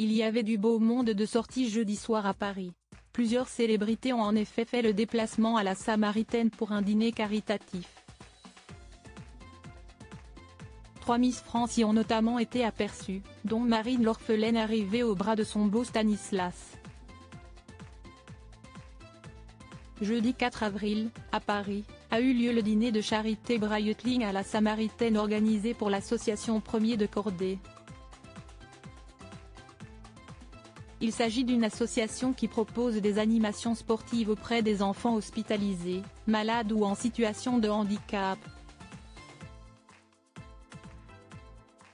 Il y avait du beau monde de sortie jeudi soir à Paris. Plusieurs célébrités ont en effet fait le déplacement à la Samaritaine pour un dîner caritatif. 3 Miss France y ont notamment été aperçues, dont Marine l'orpheline arrivée au bras de son beau Stanislas. Jeudi 4 avril, à Paris, a eu lieu le dîner de charité Breitling à la Samaritaine organisé pour l'association Premier de Cordée. Il s'agit d'une association qui propose des animations sportives auprès des enfants hospitalisés, malades ou en situation de handicap.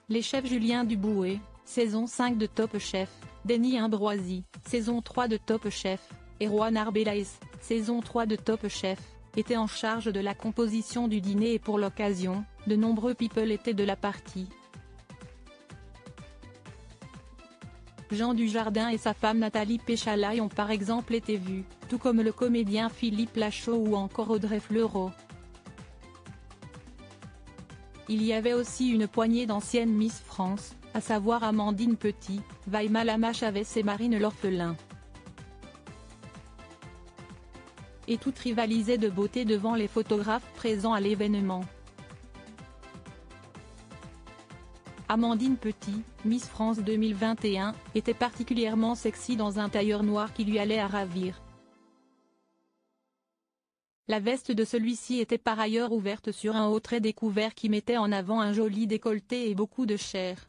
Les chefs Julien Duboué, saison 5 de Top Chef, Denis Ambroisi, saison 3 de Top Chef, et Juan Arbeláez, saison 3 de Top Chef, étaient en charge de la composition du dîner et pour l'occasion, de nombreux people étaient de la partie. Jean Dujardin et sa femme Nathalie Péchalaï ont par exemple été vus, tout comme le comédien Philippe Lachaud ou encore Audrey Fleurot. Il y avait aussi une poignée d'anciennes Miss France, à savoir Amandine Petit, Vaïma Lama-Chavez et Marine l'orphelin. Et toutes rivalisaient de beauté devant les photographes présents à l'événement. Amandine Petit, Miss France 2021, était particulièrement sexy dans un tailleur noir qui lui allait à ravir. La veste de celui-ci était par ailleurs ouverte sur un haut trait découvert qui mettait en avant un joli décolleté et beaucoup de chair.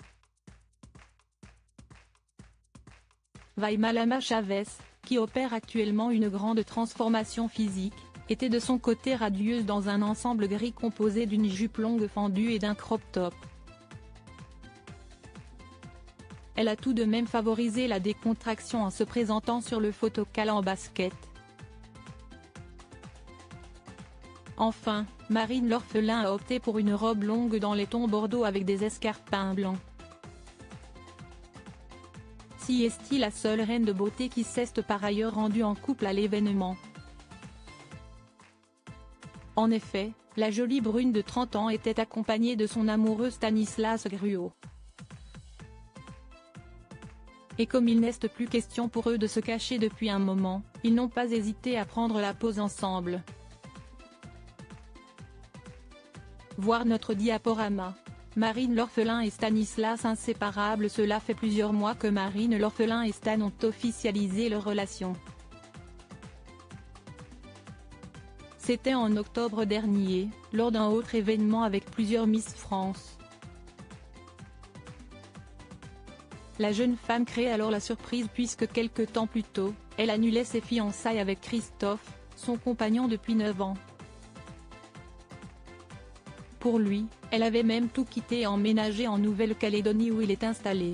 Vaïma Lama-Chavez, qui opère actuellement une grande transformation physique, était de son côté radieuse dans un ensemble gris composé d'une jupe longue fendue et d'un crop top. Elle a tout de même favorisé la décontraction en se présentant sur le photocal en basket. Enfin, Marine l'orphelin a opté pour une robe longue dans les tons bordeaux avec des escarpins blancs. Si est-il la seule reine de beauté qui s'est par ailleurs rendue en couple à l'événement. En effet, la jolie brune de 30 ans était accompagnée de son amoureux Stanislas Gruot. Et comme il n'est plus question pour eux de se cacher depuis un moment, ils n'ont pas hésité à prendre la pose ensemble. Voir notre diaporama. Marine l'orphelin et Stanislas inséparables. Cela fait plusieurs mois que Marine l'orphelin et Stan ont officialisé leur relation. C'était en octobre dernier, lors d'un autre événement avec plusieurs Miss France. La jeune femme crée alors la surprise puisque quelque temps plus tôt, elle annulait ses fiançailles avec Christophe, son compagnon depuis 9 ans. Pour lui, elle avait même tout quitté et emménagé en Nouvelle-Calédonie où il est installé.